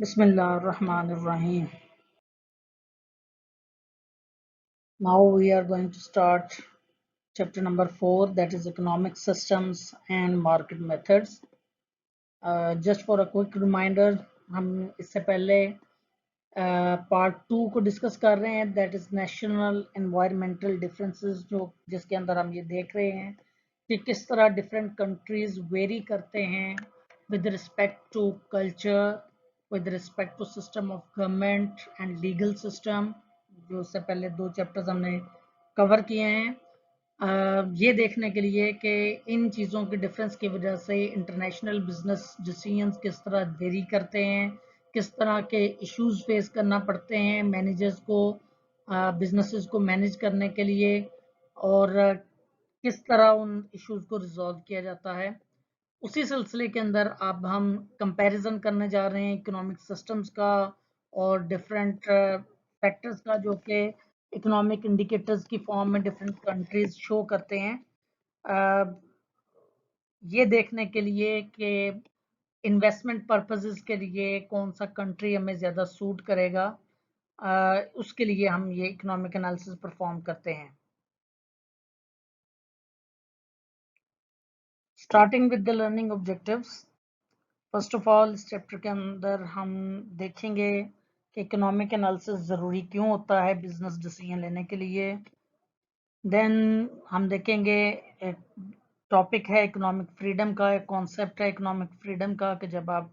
Bismillahirrahmanirrahim. Now we are going to start chapter number 4, that is economic systems and market methods. Just for a quick reminder, हम इससे पहले part 2 को discuss कर रहे हैं, that is national environmental differences, जो जिसके अंदर हम ये देख रहे हैं कि किस तरह डिफरेंट कंट्रीज वेरी करते हैं with respect to culture, with respect to system of government and legal system, जो उससे पहले 2 चैप्टर्स हमने कवर किए हैं। ये देखने के लिए कि इन चीज़ों के डिफरेंस की वजह से इंटरनेशनल बिजनेस डिसीजंस किस तरह वेरी करते हैं, किस तरह के इश्यूज फेस करना पड़ते हैं मैनेजर्स को बिजनेसेस को मैनेज करने के लिए, और किस तरह उन इश्यूज को रिजॉल्व किया जाता है। उसी सिलसिले के अंदर अब हम कंपैरिजन करने जा रहे हैं इकोनॉमिक सिस्टम्स का और डिफरेंट फैक्टर्स का, जो कि इकोनॉमिक इंडिकेटर्स की फॉर्म में डिफरेंट कंट्रीज शो करते हैं। ये देखने के लिए कि इन्वेस्टमेंट पर्पसेस के लिए कौन सा कंट्री हमें ज़्यादा सूट करेगा, उसके लिए हम ये इकोनॉमिक एनालिसिस परफॉर्म करते हैं। Starting with the learning objectives, first of all इस चैप्टर के अंदर हम देखेंगे कि इकोनॉमिक एनालिसिस ज़रूरी क्यों होता है बिजनेस डिसीजन लेने के लिए। देन हम देखेंगे एक टॉपिक है इकोनॉमिक फ्रीडम का, एक कॉन्सेप्ट है इकोनॉमिक फ्रीडम का, कि जब आप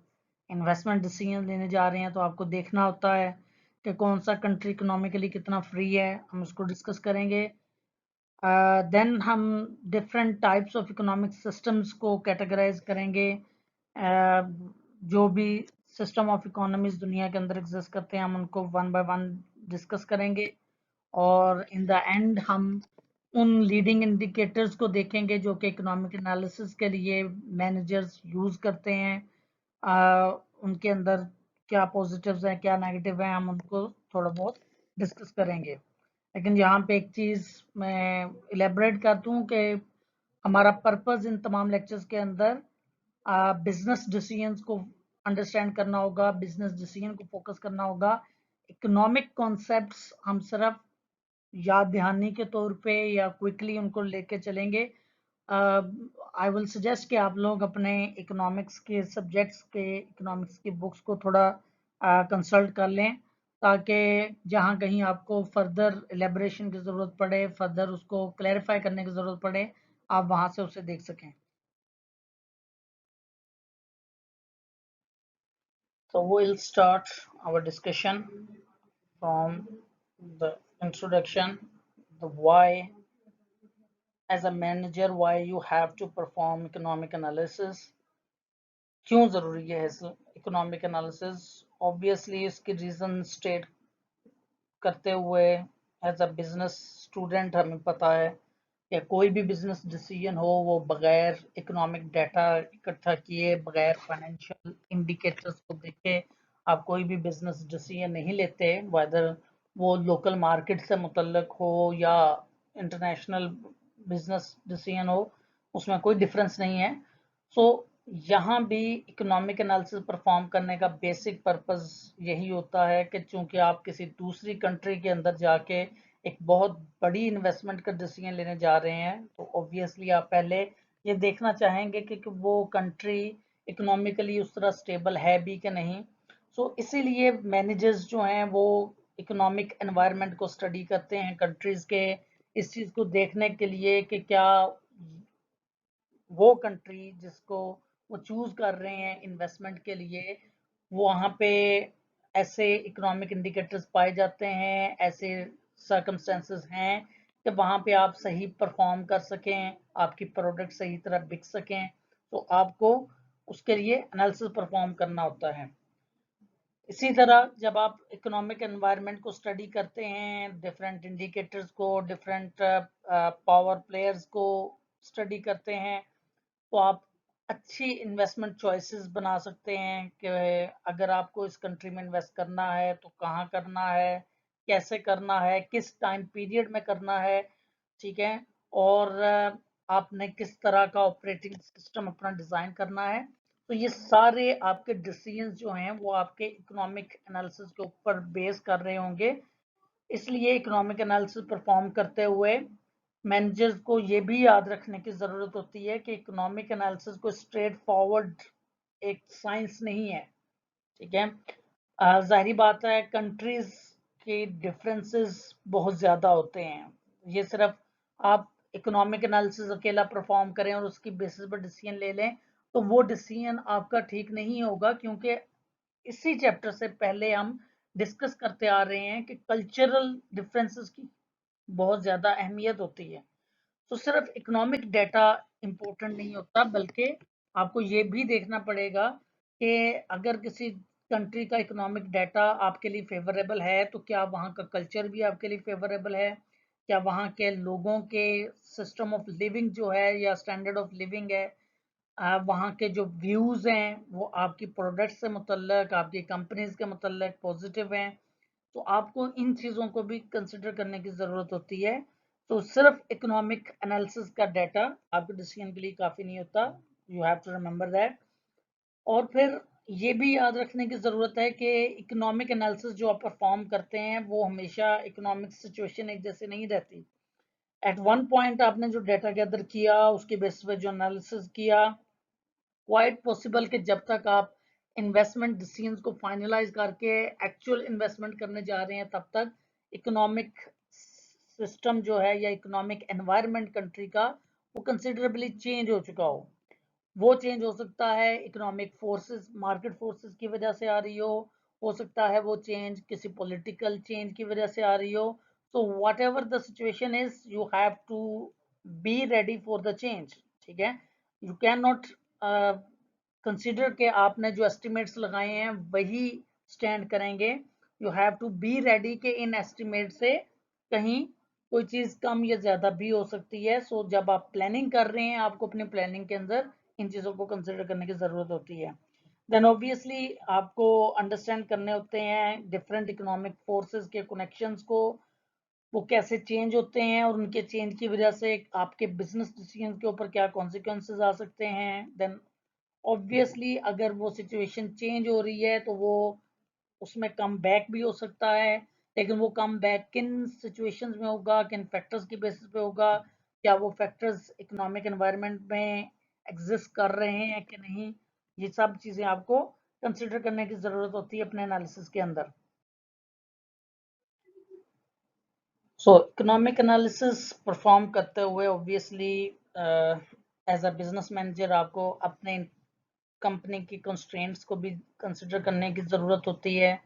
इन्वेस्टमेंट डिसीजन लेने जा रहे हैं तो आपको देखना होता है कि कौन सा कंट्री इकोनॉमिकली कितना फ्री है, हम उसको डिस्कस करेंगे। देन हम different types of economic systems को कैटेगराइज करेंगे। जो भी सिस्टम ऑफ इकोनॉमीज दुनिया के अंदर एग्जिस्ट करते हैं हम उनको वन बाय वन डिस्कस करेंगे, और इन द एंड हम उन लीडिंग इंडिकेटर्स को देखेंगे जो कि इकोनॉमिक एनालिसिस के लिए मैनेजर्स यूज करते हैं। उनके अंदर क्या पॉजिटिव्स हैं क्या नेगेटिव हैं, हम उनको थोड़ा बहुत डिस्कस करेंगे। लेकिन यहाँ पे एक चीज़ मैं इलेबरेट कर दूँ कि हमारा पर्पस इन तमाम लेक्चर्स के अंदर बिजनेस डिसीजंस को अंडरस्टैंड करना होगा, बिजनेस डिसीजन को फोकस करना होगा। इकोनॉमिक कॉन्सेप्ट्स हम सिर्फ याद दहानी के तौर पे या क्विकली उनको लेके चलेंगे। आई विल सजेस्ट कि आप लोग अपने इकोनॉमिक्स के सब्जेक्ट्स के इकोनॉमिक्स की बुक्स को थोड़ा कंसल्ट कर लें, ताकि जहाँ कहीं आपको फर्दर एलेबरेशन की ज़रूरत पड़े, फर्दर उसको क्लैरिफाई करने की ज़रूरत पड़े, आप वहाँ से उसे देख सकें। So we'll start our discussion from the introduction, the why as a manager, why you have to perform economic analysis, क्यों ज़रूरी है इकोनॉमिक एनालिसिस। ऑब्वियसली इसकी रीज़न स्टेट करते हुए एज अ बिजनेस स्टूडेंट हमें पता है कि कोई भी बिजनेस डिसीजन हो वो बगैर इकोनॉमिक डाटा इकट्ठा किए, बगैर फाइनेंशियल इंडिकेटर्स को देखे आप कोई भी बिजनेस डिसीजन नहीं लेते, वेदर वो लोकल मार्केट से मुतल्लक हो या इंटरनेशनल बिजनेस डिसीजन हो, उसमें कोई डिफरेंस नहीं है। सो यहाँ भी इकोनॉमिक एनालिसिस परफॉर्म करने का बेसिक पर्पस यही होता है कि चूंकि आप किसी दूसरी कंट्री के अंदर जाके एक बहुत बड़ी इन्वेस्टमेंट का डिसीजन लेने जा रहे हैं, तो ऑब्वियसली आप पहले ये देखना चाहेंगे कि वो कंट्री इकोनॉमिकली उस तरह स्टेबल है भी कि नहीं। सो इसीलिए मैनेजर्स जो हैं वो इकोनॉमिक एनवायरनमेंट को स्टडी करते हैं कंट्रीज के, इस चीज़ को देखने के लिए कि क्या वो कंट्री जिसको वो चूज कर रहे हैं इन्वेस्टमेंट के लिए, वो वहाँ पे ऐसे इकोनॉमिक इंडिकेटर्स पाए जाते हैं, ऐसे सर्कमस्टेंसेस हैं कि वहाँ पे आप सही परफॉर्म कर सकें, आपकी प्रोडक्ट सही तरह बिक सकें, तो आपको उसके लिए एनालिसिस परफॉर्म करना होता है। इसी तरह जब आप इकोनॉमिक एनवायरनमेंट को स्टडी करते हैं, डिफरेंट इंडिकेटर्स को, डिफरेंट पावर प्लेयर्स को स्टडी करते हैं, तो आप अच्छी इन्वेस्टमेंट चॉइसेस बना सकते हैं कि अगर आपको इस कंट्री में इन्वेस्ट करना है तो कहाँ करना है, कैसे करना है, किस टाइम पीरियड में करना है, ठीक है, और आपने किस तरह का ऑपरेटिंग सिस्टम अपना डिज़ाइन करना है। तो ये सारे आपके डिसीजंस जो हैं वो आपके इकोनॉमिक एनालिसिस के ऊपर बेस कर रहे होंगे। इसलिए इकोनॉमिक एनालिसिस परफॉर्म करते हुए मैनेजर्स को ये भी याद रखने की ज़रूरत होती है कि इकोनॉमिक एनालिसिस को स्ट्रेट फॉरवर्ड एक साइंस नहीं है, ठीक है। ज़ाहिरी बात है कंट्रीज के डिफरेंसेस बहुत ज़्यादा होते हैं। ये सिर्फ आप इकोनॉमिक एनालिसिस अकेला परफॉर्म करें और उसकी बेसिस पर डिसीजन ले लें तो वो डिसीजन आपका ठीक नहीं होगा, क्योंकि इसी चैप्टर से पहले हम डिस्कस करते आ रहे हैं कि कल्चरल डिफरेंसेस की बहुत ज़्यादा अहमियत होती है। तो सिर्फ इकोनॉमिक डाटा इम्पोर्टेंट नहीं होता, बल्कि आपको ये भी देखना पड़ेगा कि अगर किसी कंट्री का इकोनॉमिक डाटा आपके लिए फेवरेबल है तो क्या वहाँ का कल्चर भी आपके लिए फेवरेबल है, क्या वहाँ के लोगों के सिस्टम ऑफ लिविंग जो है या स्टैंडर्ड ऑफ लिविंग है, वहाँ के जो व्यूज़ हैं वो आपकी प्रोडक्ट से मुतल्लक, आपकी कंपनीज के मुतल्लक पॉजिटिव हैं। तो आपको इन चीज़ों को भी कंसिडर करने की ज़रूरत होती है। तो सिर्फ इकोनॉमिक एनालिसिस का डाटा आपके डिसीजन के लिए काफ़ी नहीं होता, you have to remember that. और फिर ये भी याद रखने की ज़रूरत है कि इकोनॉमिक एनालिसिस जो आप परफॉर्म करते हैं वो हमेशा इकोनॉमिक सिचुएशन एक जैसे नहीं रहती। एट वन पॉइंट आपने जो डाटा गैदर किया उसके बेसिस पे जो एनालिसिस किया, क्वाइट पॉसिबल कि जब तक आप इन्वेस्टमेंट डिसीजंस को फाइनलाइज करके एक्चुअल इन्वेस्टमेंट करने जा रहे हैं तब तक इकोनॉमिक सिस्टम जो है या इकोनॉमिक एनवायरनमेंट कंट्री का वो कंसिडरेबली चेंज हो चुका वो चेंज हो सकता है इकोनॉमिक फोर्सेस, मार्केट फोर्सेस की वजह से आ रही हो सकता है वो चेंज किसी पॉलिटिकल चेंज की वजह से आ रही हो। So whatever the situation is you have to be ready for the change, ठीक है। यू कैन नॉट कंसिडर के आपने जो एस्टिमेट्स लगाए हैं वही स्टैंड करेंगे। You have to be ready के इन एस्टिमेट से कहीं कोई चीज़ कम या ज़्यादा भी हो सकती है। सो जब आप प्लानिंग कर रहे हैं आपको अपनी प्लानिंग के अंदर इन चीज़ों को कंसिडर करने की ज़रूरत होती है। देन ऑब्वियसली आपको अंडरस्टैंड करने होते हैं डिफरेंट इकोनॉमिक फोर्सेस के कनेक्शंस को, वो कैसे चेंज होते हैं और उनके चेंज की वजह से आपके बिजनेस डिसीजन के ऊपर क्या कॉन्सिक्वेंसेज आ सकते हैं। देन ऑब्वियसली अगर वो सिचुएशन चेंज हो रही है तो वो उसमें कम बैक भी हो सकता है, लेकिन वो कम बैक किन सिचुएशंस में होगा, किन फैक्टर्स की बेसिस पे होगा, क्या वो फैक्टर्स इकोनॉमिक एनवायरनमेंट में एग्जिस्ट कर रहे हैं कि नहीं, ये सब चीज़ें आपको कंसिडर करने की ज़रूरत होती है अपने एनालिसिस के अंदर। सो इकोनॉमिक एनालिसिस परफॉर्म करते हुए obviously as a business manager आपको अपने कंपनी की कंस्ट्रेंट्स को भी कंसिडर करने की ज़रूरत होती है।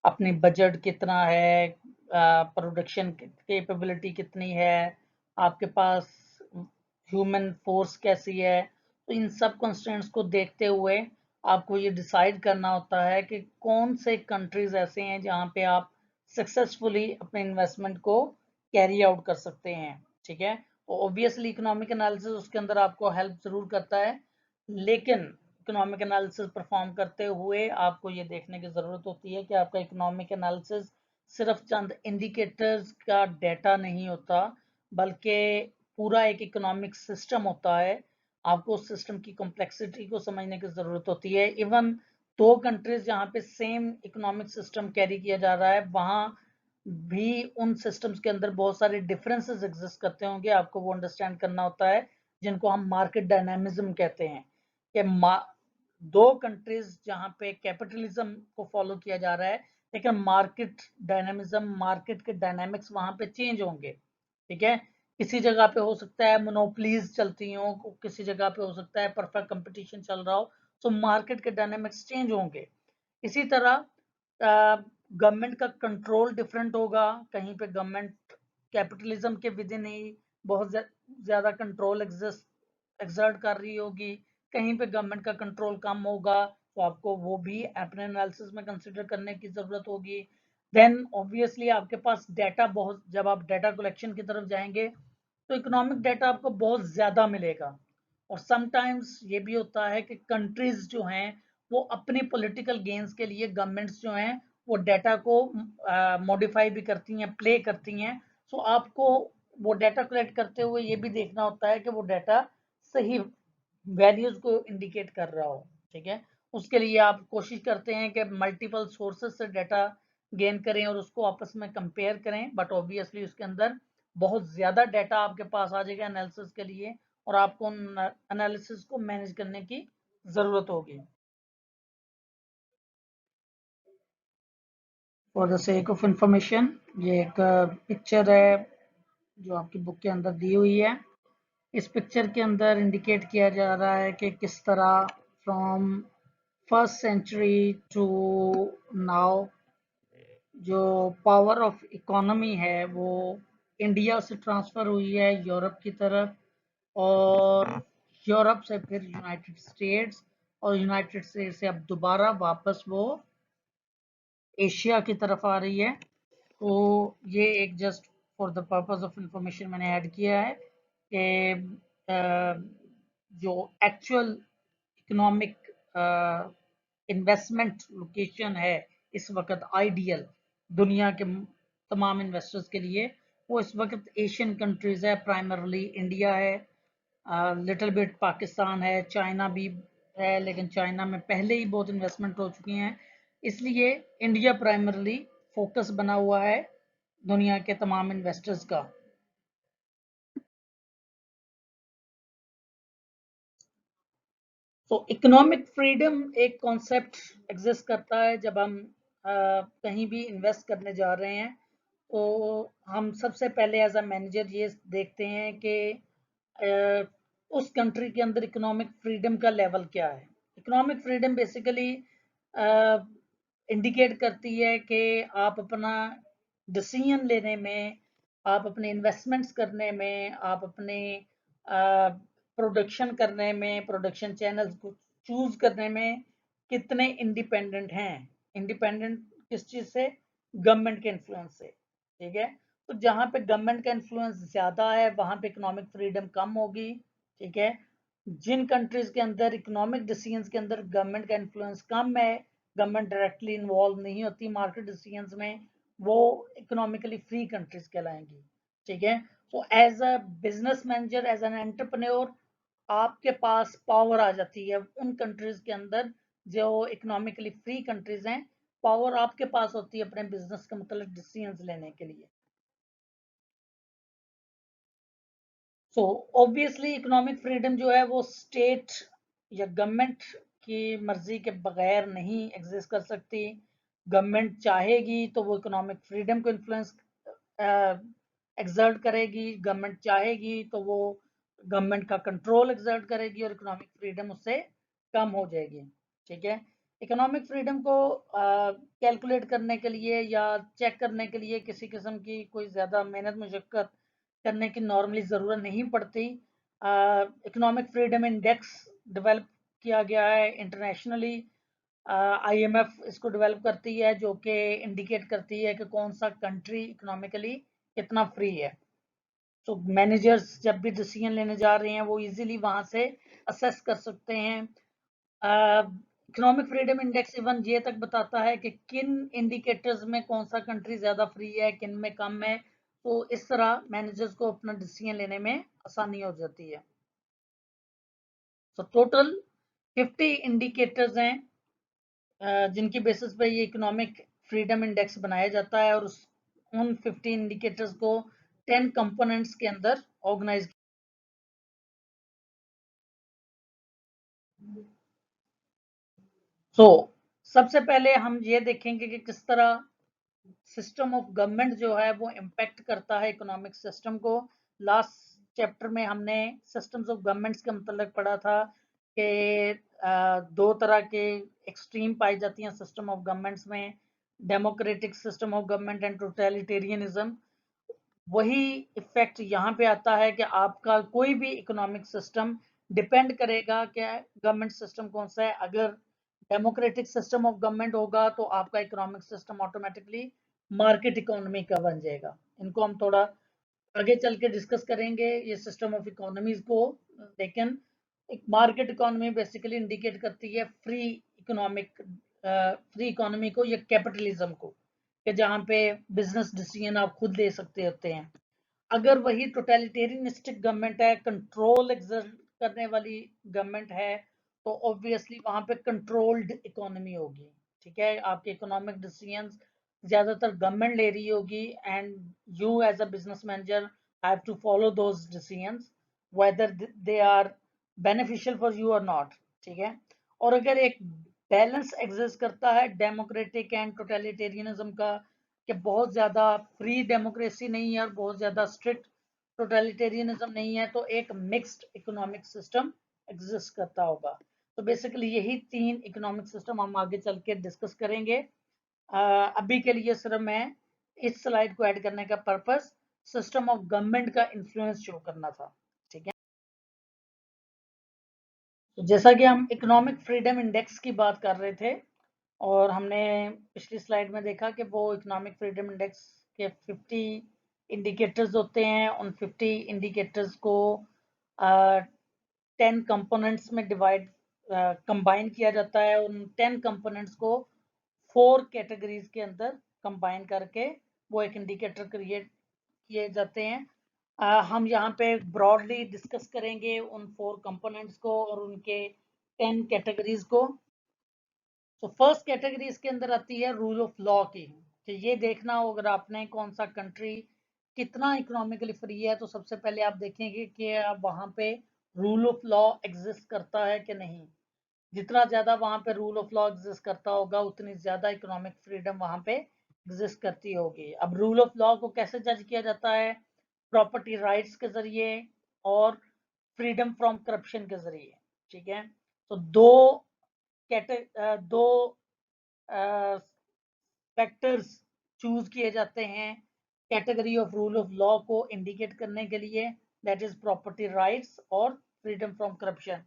अपनी बजट कितना है, प्रोडक्शन कैपेबिलिटी कितनी है, आपके पास ह्यूमन फोर्स कैसी है। तो इन सब कंस्ट्रेंट्स को देखते हुए आपको ये डिसाइड करना होता है कि कौन से कंट्रीज ऐसे हैं जहाँ पे आप सक्सेसफुली अपने इन्वेस्टमेंट को कैरी आउट कर सकते हैं, ठीक है। ऑब्वियसली इकोनॉमिक एनालिसिस उसके अंदर आपको हेल्प जरूर करता है, लेकिन इकोनॉमिक एनालिसिस परफॉर्म करते हुए आपको ये देखने की ज़रूरत होती है कि आपका इकोनॉमिक एनालिसिस सिर्फ चंद इंडिकेटर्स का डाटा नहीं होता, बल्कि पूरा एक इकोनॉमिक सिस्टम होता है। आपको उस सिस्टम की कॉम्प्लेक्सिटी को समझने की ज़रूरत होती है। इवन दो कंट्रीज जहाँ पे सेम इकोनॉमिक सिस्टम कैरी किया जा रहा है वहाँ भी उन सिस्टम्स के अंदर बहुत सारे डिफरेंसेस एग्जिस्ट करते होंगे, आपको वो अंडरस्टैंड करना होता है, जिनको हम मार्केट डायनामिज्म कहते हैं। कि दो कंट्रीज जहाँ पे कैपिटलिज्म को फॉलो किया जा रहा है, लेकिन मार्केट डायनामिज्म, मार्केट के डायनामिक्स वहाँ पे चेंज होंगे, ठीक है। किसी जगह पे हो सकता है मोनोपलीज चलती हो, किसी जगह पे हो सकता है परफेक्ट कंपटीशन चल रहा हो। तो मार्केट के डायनामिक्स चेंज होंगे। इसी तरह गवर्नमेंट का कंट्रोल डिफरेंट होगा, कहीं पे गवर्नमेंट कैपिटलिज्म के विद इन ही बहुत ज़्यादा कंट्रोल एक्सर्ट कर रही होगी, कहीं पे गवर्नमेंट का कंट्रोल कम होगा, तो आपको वो भी अपने एनालिसिस में कंसिडर करने की ज़रूरत होगी। देन ऑब्वियसली आपके पास डाटा बहुत, जब आप डाटा कलेक्शन की तरफ जाएंगे तो इकोनॉमिक डाटा आपको बहुत ज़्यादा मिलेगा। और समटाइम्स ये भी होता है कि कंट्रीज जो हैं वो अपनी पॉलिटिकल गेन्स के लिए गवर्नमेंट्स जो हैं वो डाटा को मॉडिफाई भी करती हैं, प्ले करती हैं। सो आपको वो डाटा कलेक्ट करते हुए ये भी देखना होता है कि वो डाटा सही वैल्यूज को इंडिकेट कर रहा हो। ठीक है। उसके लिए आप कोशिश करते हैं कि मल्टीपल सोर्सेस से डाटा गेन करें और उसको आपस में कंपेयर करें, बट ऑब्वियसली उसके अंदर बहुत ज़्यादा डाटा आपके पास आ जाएगा एनालिसिस के लिए, और आपको उन एनालिसिस को मैनेज करने की ज़रूरत होगी। For the sake of information, ये एक पिक्चर है जो आपकी बुक के अंदर दी हुई है। इस पिक्चर के अंदर इंडिकेट किया जा रहा है कि किस तरह from first century to now जो पावर ऑफ इकोनॉमी है वो इंडिया से ट्रांसफ़र हुई है यूरोप की तरफ, और यूरोप से फिर यूनाइटेड स्टेट्स, और यूनाइटेड स्टेट्स से अब दोबारा वापस वो एशिया की तरफ आ रही है। तो ये एक just for the purpose of information मैंने ऐड किया है कि जो एक्चुअल इकोनॉमिक इन्वेस्टमेंट लोकेशन है इस वक्त आइडियल दुनिया के तमाम इन्वेस्टर्स के लिए, वो इस वक्त एशियन कंट्रीज है, प्राइमरली इंडिया है, लिटिल बिट पाकिस्तान है, चाइना भी है, लेकिन चाइना में पहले ही बहुत इन्वेस्टमेंट हो चुकी हैं, इसलिए इंडिया प्राइमरली फोकस बना हुआ है दुनिया के तमाम इन्वेस्टर्स का। तो इकोनॉमिक फ्रीडम एक कॉन्सेप्ट एग्जिस्ट करता है जब हम कहीं भी इन्वेस्ट करने जा रहे हैं, तो हम सबसे पहले एज अ मैनेजर ये देखते हैं कि अ, उस कंट्री के अंदर इकोनॉमिक फ्रीडम का लेवल क्या है। इकोनॉमिक फ्रीडम बेसिकली इंडिकेट करती है कि आप अपना डिसीजन लेने में, आप अपने इन्वेस्टमेंट्स करने में, आप अपने प्रोडक्शन करने में, प्रोडक्शन चैनल्स को चूज करने में कितने इंडिपेंडेंट हैं। इंडिपेंडेंट किस चीज से? गवर्नमेंट के इन्फ्लुएंस से। ठीक है। तो जहां पे गवर्नमेंट का इन्फ्लुएंस ज्यादा है वहां पे इकोनॉमिक फ्रीडम कम होगी। ठीक है। जिन कंट्रीज के अंदर इकोनॉमिक डिसीजंस के अंदर गवर्नमेंट का इन्फ्लुएंस कम है, गवर्नमेंट डायरेक्टली इन्वॉल्व नहीं होती मार्केट डिसीजंस में, वो इकोनॉमिकली फ्री कंट्रीज कहलाएंगी। ठीक है। तो as a business manager, as an entrepreneur, आपके पास पावर आ जाती है उन कंट्रीज के अंदर जो इकोनॉमिकली फ्री कंट्रीज हैं, पावर आपके पास होती है अपने बिजनेस के मतलब डिसीजंस लेने के लिए। सो ऑब्वियसली इकोनॉमिक फ्रीडम जो है वो स्टेट या गवर्नमेंट की मर्जी के बगैर नहीं एग्जिस्ट कर सकती। गवर्नमेंट चाहेगी तो वो इकोनॉमिक फ्रीडम को इन्फ्लुएंस एक्सर्ट करेगी, गवर्नमेंट चाहेगी तो वो गवर्नमेंट का कंट्रोल एक्सर्ट करेगी और इकोनॉमिक फ्रीडम उससे कम हो जाएगी। ठीक है। इकोनॉमिक फ्रीडम को कैलकुलेट करने के लिए या चेक करने के लिए किसी किस्म की कोई ज़्यादा मेहनत मुशक्क़त करने की नॉर्मली ज़रूरत नहीं पड़ती। इकोनॉमिक फ्रीडम इंडेक्स डेवलप किया गया है इंटरनेशनली। आईएमएफ इसको डेवलप करती है जो कि इंडिकेट करती है कि कौन सा कंट्री इकोनॉमिकली कितना फ्री है। तो मैनेजर्स जब भी डिसीजन लेने जा रहे हैं वो इजीली वहां से असेस कर सकते हैं। इकोनॉमिक फ्रीडम इंडेक्स इवन ये तक बताता है कि किन इंडिकेटर्स में कौन सा कंट्री ज़्यादा फ्री है, किन में कम है। तो इस तरह मैनेजर्स को अपना डिसीजन लेने में आसानी हो जाती है। तो टोटल 50 इंडिकेटर्स हैं जिनकी बेसिस पे ये इकोनॉमिक फ्रीडम इंडेक्स बनाया जाता है, और उन 50 इंडिकेटर्स को 10 कंपोनेंट्स के अंदर ऑर्गेनाइज। सो सबसे पहले हम ये देखेंगे कि किस तरह सिस्टम ऑफ गवर्नमेंट जो है वो इम्पैक्ट करता है इकोनॉमिक सिस्टम को। लास्ट चैप्टर में हमने सिस्टम्स ऑफ गवर्नमेंट्स के मतलब पढ़ा था कि दो तरह के एक्सट्रीम पाई जाती हैं सिस्टम ऑफ गवर्नमेंट्स में, democratic system of government and totalitarianism. वही इफेक्ट यहाँ पे आता है कि आपका कोई भी इकोनॉमिक सिस्टम डिपेंड करेगा कि गवर्नमेंट सिस्टम कौन सा है। अगर डेमोक्रेटिक सिस्टम ऑफ गवर्नमेंट होगा तो आपका economic system automatically market economy का बन जाएगा। इनको हम थोड़ा आगे चल के डिस्कस करेंगे ये सिस्टम ऑफ इकोनॉमीज को, लेकिन एक मार्केट इकोनॉमी बेसिकली इंडिकेट करती है फ्री इकोनॉमिक, फ्री इकोनॉमी को या कैपिटलिज्म को, कि जहाँ पे बिजनेस डिसीजन आप खुद ले सकते होते हैं। अगर वही टोटलिटेरियनिस्टिक गवर्नमेंट है, कंट्रोल एक्सर्ट करने वाली गवर्नमेंट है, तो ऑब्वियसली वहां पे कंट्रोल्ड इकोनॉमी होगी, ठीक है। आपके इकोनॉमिक डिसीजंस ज्यादातर गवर्नमेंट ले रही होगी, and you as a business manager have to follow those decisions whether they are beneficial for you और नॉट, ठीक है। और अगर एक बैलेंस एग्जिस्ट करता है डेमोक्रेटिक एंड टोटलिटेरियनिज्म का, कि बहुत ज्यादा फ्री डेमोक्रेसी नहीं है और बहुत ज्यादा स्ट्रिक्ट टोटलिटेरियनिज्म नहीं है, तो एक मिक्स्ड इकोनॉमिक सिस्टम एग्जिस्ट करता होगा। तो बेसिकली यही 3 इकोनॉमिक सिस्टम हम आगे चल के डिस्कस करेंगे। अभी के लिए सिर्फ मैं इस स्लाइड को ऐड करने का पर्पस सिस्टम ऑफ गवर्नमेंट का इन्फ्लुएंस शो करना था, ठीक है। तो जैसा कि हम इकोनॉमिक फ्रीडम इंडेक्स की बात कर रहे थे, और हमने पिछली स्लाइड में देखा कि वो इकोनॉमिक फ्रीडम इंडेक्स के 50 इंडिकेटर्स होते हैं। उन 50 इंडिकेटर्स को 10 कंपोनेंट्स में डिवाइड कंबाइन किया जाता है। उन 10 कंपोनेंट्स को 4 कैटेगरीज के अंदर कंबाइन करके वो एक इंडिकेटर क्रिएट किए जाते हैं। हम यहाँ पे ब्रॉडली डिस्कस करेंगे उन 4 कंपोनेंट्स को और उनके 10 कैटेगरीज को। तो फर्स्ट कैटेगरी इसके अंदर आती है रूल ऑफ लॉ की, कि ये देखना हो अगर आपने कौन सा कंट्री कितना इकोनॉमिकली फ्री है, तो सबसे पहले आप देखेंगे कि वहां पे रूल ऑफ लॉ एग्जिस्ट करता है कि नहीं। जितना ज्यादा वहां पे रूल ऑफ लॉ एग्जिस्ट करता होगा, उतनी ज्यादा इकोनॉमिक फ्रीडम वहां पे एग्जिस्ट करती होगी। अब रूल ऑफ लॉ को कैसे जज किया जाता है? प्रॉपर्टी राइट्स के जरिए और फ्रीडम फ्रॉम करप्शन के जरिए, ठीक है। तो दो फैक्टर्स चूज किए जाते हैं category of rule of law को इंडिकेट करने के लिए, दैट इज प्रॉपर्टी राइट्स और freedom from corruption.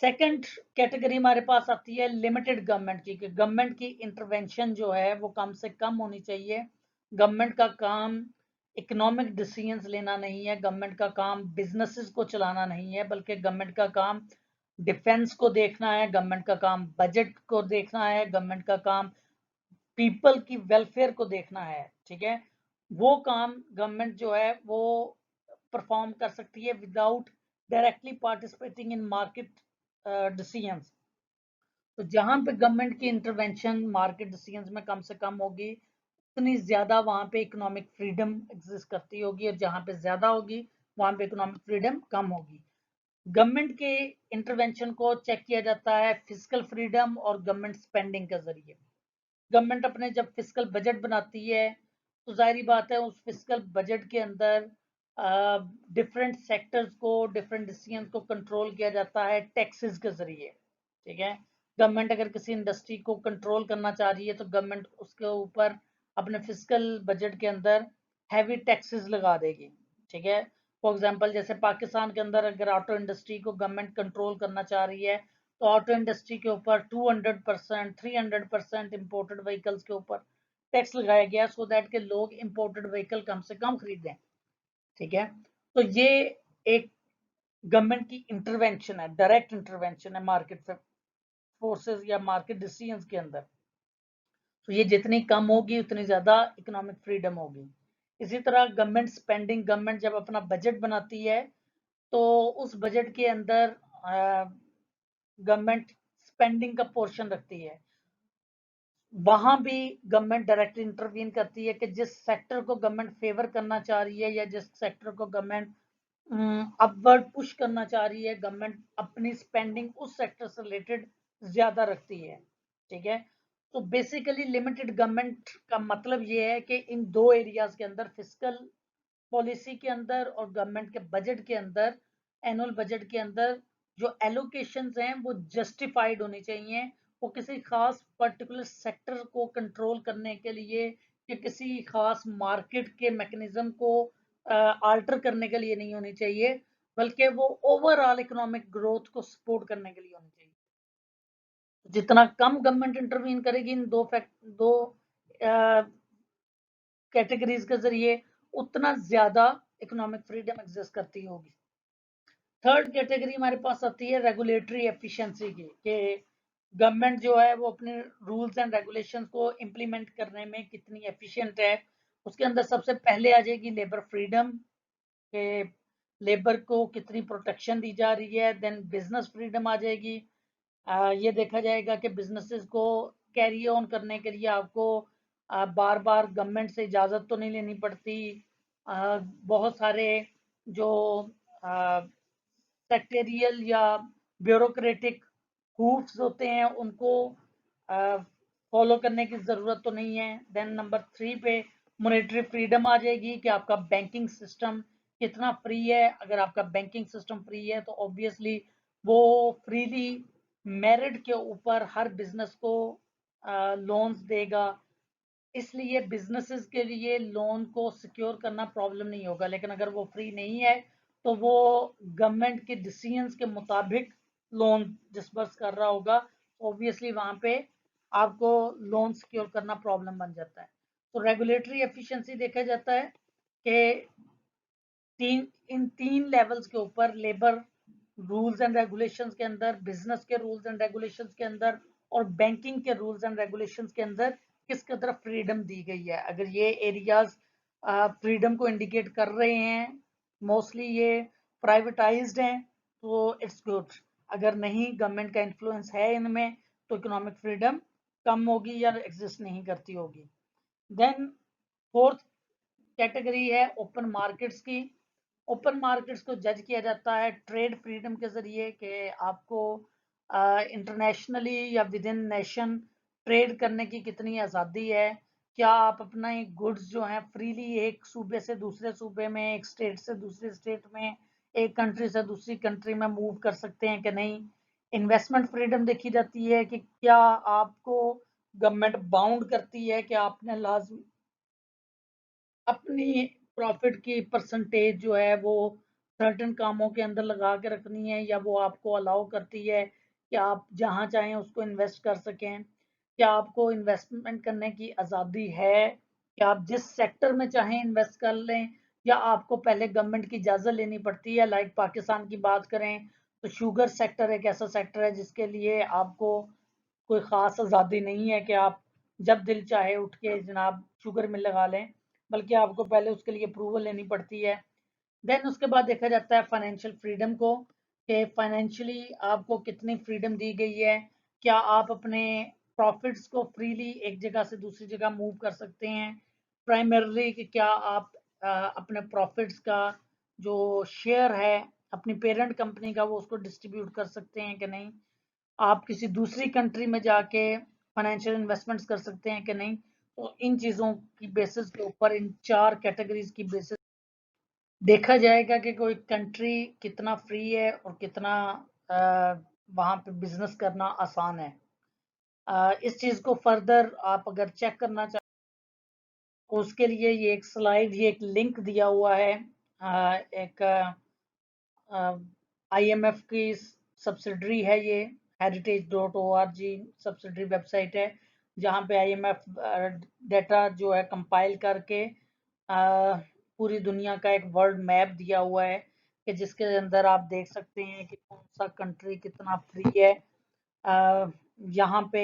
Second category हमारे पास आती है लिमिटेड गवर्नमेंट की, कि गवर्नमेंट की इंटरवेंशन जो है वो कम से कम होनी चाहिए। गवर्नमेंट का काम इकोनॉमिक डिसीजंस लेना नहीं है, गवर्नमेंट का काम बिजनेसेस को चलाना नहीं है, बल्कि गवर्नमेंट का काम डिफेंस को देखना है, गवर्नमेंट का काम बजट को देखना है, गवर्नमेंट का काम पीपल की वेलफेयर को देखना है, ठीक है। वो काम गवर्नमेंट जो है वो परफॉर्म कर सकती है without directly participating in market decisions. तो जहां पे गवर्नमेंट की इंटरवेंशन मार्केट डिसीजंस में कम से कम होगी, उतनी ज्यादा वहां पे इकोनॉमिक फ्रीडम एग्जिस्ट करती होगी, और जहां पे ज्यादा होगी वहां पे इकोनॉमिक फ्रीडम कम होगी। गवर्नमेंट के इंटरवेंशन को चेक किया जाता है फिजिकल फ्रीडम और गवर्नमेंट स्पेंडिंग के जरिए। गवर्नमेंट अपने जब फिजिकल बजट बनाती है, तो जाहिर बात है उस फिजिकल बजट के अंदर डिफरेंट सेक्टर्स को, डिफरेंट डिसीजन को कंट्रोल किया जाता है टैक्सेस के जरिए, ठीक है। गवर्नमेंट अगर किसी इंडस्ट्री को कंट्रोल करना चाह रही है, तो गवर्नमेंट उसके ऊपर अपने फिजिकल बजट के अंदर हैवी टैक्सेस लगा देगी, ठीक है। फॉर एग्जांपल जैसे पाकिस्तान के अंदर अगर ऑटो इंडस्ट्री को गवर्नमेंट कंट्रोल करना चाह रही है, तो ऑटो इंडस्ट्री के ऊपर 200%, 300% इम्पोर्टेड व्हीकल्स के ऊपर टैक्स लगाया गया, सो दैट के लोग इम्पोर्टेड व्हीकल कम से कम खरीदें, ठीक है। तो ये एक गवर्नमेंट की इंटरवेंशन है, डायरेक्ट इंटरवेंशन है मार्केट फोर्सेस या मार्केट डिसीजंस के अंदर। तो ये जितनी कम होगी उतनी ज्यादा इकोनॉमिक फ्रीडम होगी। इसी तरह गवर्नमेंट स्पेंडिंग, गवर्नमेंट जब अपना बजट बनाती है, तो उस बजट के अंदर गवर्नमेंट स्पेंडिंग का पोर्शन रखती है। वहां भी गवर्नमेंट डायरेक्ट इंटरवीन करती है, कि जिस सेक्टर को गवर्नमेंट फेवर करना चाह रही है या जिस सेक्टर को गवर्नमेंट अपवर्ड पुश करना चाह रही है, गवर्नमेंट अपनी स्पेंडिंग उस सेक्टर से रिलेटेड ज्यादा रखती है, ठीक है। तो बेसिकली लिमिटेड गवर्नमेंट का मतलब ये है कि इन दो एरियाज के अंदर, फिजिकल पॉलिसी के अंदर और गवर्नमेंट के बजट के अंदर, एनुअल बजट के अंदर जो एलोकेशंस हैं वो जस्टिफाइड होनी चाहिए। वो किसी खास पर्टिकुलर सेक्टर को कंट्रोल करने के लिए या किसी खास मार्केट के मैकेनिज्म को आल्टर करने के लिए नहीं होनी चाहिए, बल्कि वो ओवरऑल इकोनॉमिक ग्रोथ को सपोर्ट करने के लिए होनी चाहिए। जितना कम गवर्नमेंट इंटरवीन करेगी इन दो कैटेगरीज के जरिए, उतना ज्यादा इकोनॉमिक फ्रीडम एग्जिस्ट करती होगी। थर्ड कैटेगरी हमारे पास आती है रेगुलेटरी एफिशिएंसी की, कि गवर्नमेंट जो है वो अपने रूल्स एंड रेगुलेशंस को इम्प्लीमेंट करने में कितनी एफिशिएंट है। उसके अंदर सबसे पहले आ जाएगी लेबर फ्रीडम, के लेबर को कितनी प्रोटेक्शन दी जा रही है, देन बिजनेस फ्रीडम आ जाएगी। ये देखा जाएगा कि बिजनेसेस को कैरी ऑन करने के लिए आपको बार बार गवर्नमेंट से इजाज़त तो नहीं लेनी पड़ती। बहुत सारे जो सेक्टेरियल या ब्यूरोक्रेटिक हूप्स होते हैं उनको फॉलो करने की ज़रूरत तो नहीं है। देन नंबर 3 पे मॉनेटरी फ्रीडम आ जाएगी कि आपका बैंकिंग सिस्टम कितना फ्री है। अगर आपका बैंकिंग सिस्टम फ्री है तो ऑब्वियसली वो फ्रीली मेरिट के ऊपर हर बिजनेस को लोन्स देगा, इसलिए बिजनेसेस के लिए लोन को सिक्योर करना प्रॉब्लम नहीं होगा। लेकिन अगर वो फ्री नहीं है तो वो गवर्नमेंट के डिसीजंस के मुताबिक लोन डिसबर्स कर रहा होगा, ऑब्वियसली वहां पे आपको लोन सिक्योर करना प्रॉब्लम बन जाता है। तो रेगुलेटरी एफिशिएंसी देखा जाता है कि इन तीन लेवल्स के ऊपर, लेबर रूल्स एंड रेगुलेशंस के अंदर, बिजनेस के रूल्स एंड रेगुलेशंस के अंदर और बैंकिंग के रूल्स एंड रेगुलेशंस के अंदर किस कदर फ्रीडम दी गई है। अगर ये एरियाज फ्रीडम को इंडिकेट कर रहे हैं, मोस्टली ये प्राइवेटाइज्ड हैं, तो इट्स गुड। अगर नहीं, गवर्नमेंट का इन्फ्लुएंस है इनमें, तो इकोनॉमिक फ्रीडम कम होगी या एग्जिस्ट नहीं करती होगी। देन फोर्थ कैटेगरी है ओपन मार्केट्स की। ओपन मार्केट्स को जज किया जाता है ट्रेड फ्रीडम के जरिए कि आपको इंटरनेशनली या विद इन नेशन ट्रेड करने की कितनी आज़ादी है। क्या आप अपना गुड्स जो हैं फ्रीली एक सूबे से दूसरे सूबे में, एक स्टेट से दूसरे स्टेट में, एक कंट्री से दूसरी कंट्री में मूव कर सकते हैं कि नहीं। इन्वेस्टमेंट फ्रीडम देखी जाती है कि क्या आपको गवर्नमेंट बाउंड करती है कि आपने लाजमी अपनी प्रॉफिट की परसेंटेज जो है वो सर्टेन कामों के अंदर लगा के रखनी है, या वो आपको अलाउ करती है कि आप जहां चाहें उसको इन्वेस्ट कर सकें। क्या आपको इन्वेस्टमेंट करने की आज़ादी है कि आप जिस सेक्टर में चाहें इन्वेस्ट कर लें, या आपको पहले गवर्नमेंट की इजाज़त लेनी पड़ती है। लाइक पाकिस्तान की बात करें तो शुगर सेक्टर एक ऐसा सेक्टर है जिसके लिए आपको कोई ख़ास आज़ादी नहीं है कि आप जब दिल चाहे उठ के जनाब शुगर मिल लगा लें, बल्कि आपको पहले उसके लिए अप्रूवल लेनी पड़ती है। देन उसके बाद देखा जाता है फाइनेंशियल फ्रीडम को, कि फाइनेंशियली आपको कितनी फ्रीडम दी गई है। क्या आप अपने प्रॉफिट्स को फ्रीली एक जगह से दूसरी जगह मूव कर सकते हैं। प्राइमरली कि क्या आप अपने प्रॉफिट्स का जो शेयर है अपनी पेरेंट कंपनी का वो उसको डिस्ट्रीब्यूट कर सकते हैं कि नहीं। आप किसी दूसरी कंट्री में जाके फाइनेंशियल इन्वेस्टमेंट्स कर सकते हैं कि नहीं। तो इन चीज़ों की बेसिस के ऊपर, इन चार कैटेगरीज की बेसिस देखा जाएगा कि कोई कंट्री कितना फ्री है और कितना वहाँ पे बिजनेस करना आसान है। इस चीज़ को फर्दर आप अगर चेक करना चाहें तो उसके लिए ये एक स्लाइड, ये एक लिंक दिया हुआ है। एक IMF की सब्सिडरी है ये, heritage.org सब्सिडरी वेबसाइट है, जहाँ पे IMF डेटा जो है कंपाइल करके पूरी दुनिया का एक वर्ल्ड मैप दिया हुआ है, कि जिसके अंदर आप देख सकते हैं कि कौन सा कंट्री कितना फ्री है। यहाँ पे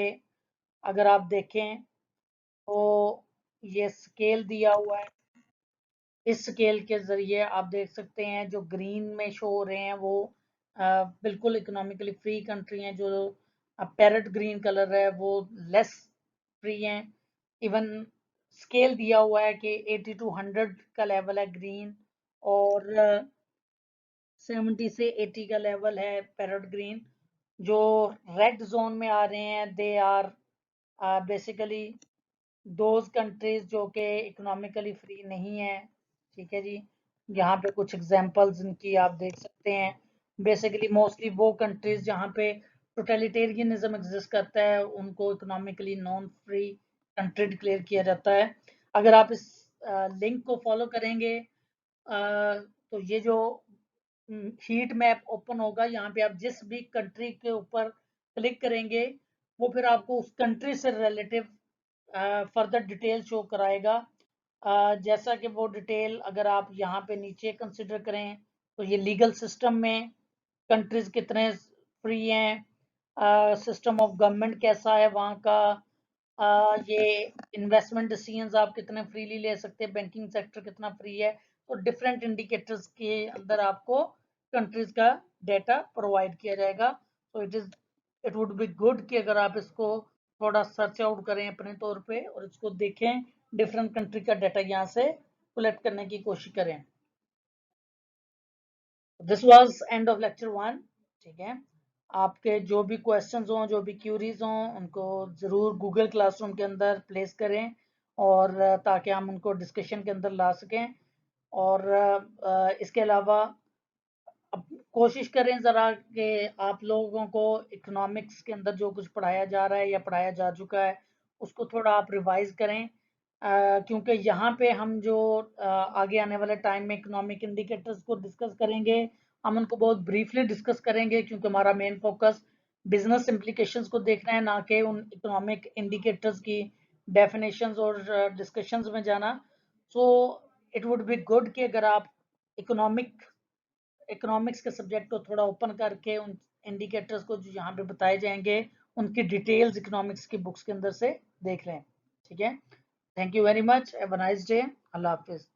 अगर आप देखें तो ये स्केल दिया हुआ है। इस स्केल के ज़रिए आप देख सकते हैं जो ग्रीन में शो हो रहे हैं वो बिल्कुल इकोनॉमिकली फ्री कंट्री हैं। जो पैरेट ग्रीन कलर है वो लेस फ्री हैं। इवन स्केल दिया हुआ है कि 80 टू 100 का लेवल है ग्रीन, और 70 से 80 का लेवल है पैरेट ग्रीन। जो रेड जोन में आ रहे हैं they are basically those countries जो कि इकोनॉमिकली फ्री नहीं है। ठीक है जी, यहाँ पे कुछ एग्जांपल्स इनकी आप देख सकते हैं। बेसिकली मोस्टली वो कंट्रीज जहाँ पे टोटलिटेरियनिज्म एग्जिस्ट करता है उनको economically non free country declare किया जाता है। अगर आप इस लिंक को फॉलो करेंगे तो ये जो हीट मैप ओपन होगा, यहाँ पे आप जिस भी कंट्री के ऊपर क्लिक करेंगे वो फिर आपको उस कंट्री से रिलेटिव फर्दर डिटेल शो कराएगा। जैसा कि वो डिटेल अगर आप यहाँ पे नीचे कंसिडर करें तो ये लीगल सिस्टम में कंट्रीज कितने फ्री हैं, सिस्टम ऑफ गवर्नमेंट कैसा है वहाँ का, ये इन्वेस्टमेंट डिसीजंस आप कितने फ्रीली ले सकते हैं, बैंकिंग सेक्टर कितना फ्री है। तो डिफरेंट इंडिकेटर्स के अंदर आपको कंट्रीज का डेटा प्रोवाइड किया जाएगा। तो इट वुड बी गुड कि अगर आप इसको थोड़ा सर्च आउट करें अपने तौर पे और इसको देखें, डिफरेंट कंट्री का डाटा यहाँ से कलेक्ट करने की कोशिश करें। This was end of lecture 1। ठीक है, आपके जो भी क्वेश्चंस हों, जो भी क्यूरीज हों, उनको ज़रूर गूगल क्लासरूम के अंदर प्लेस करें और ताकि हम उनको डिस्कशन के अंदर ला सकें। और इसके अलावा अब कोशिश करें ज़रा कि आप लोगों को इकोनॉमिक्स के अंदर जो कुछ पढ़ाया जा रहा है या पढ़ाया जा चुका है उसको थोड़ा आप रिवाइज करें, क्योंकि यहाँ पे हम जो आगे आने वाले टाइम में इकोनॉमिक इंडिकेटर्स को डिस्कस करेंगे, हम उनको बहुत ब्रीफली डिस्कस करेंगे क्योंकि हमारा मेन फोकस बिजनेस इम्प्लीकेशंस को देखना है, ना कि उन इकोनॉमिक इंडिकेटर्स की डेफिनेशंस और डिस्कशंस में जाना। So it would be good कि अगर आप इकोनॉमिक्स के सब्जेक्ट को थोड़ा ओपन करके उन इंडिकेटर्स को जो यहाँ पे बताए जाएंगे उनकी डिटेल्स इकोनॉमिक्स की बुक्स के अंदर से देख लें। ठीक है, thank you very much, have a nice day, Allah Hafiz.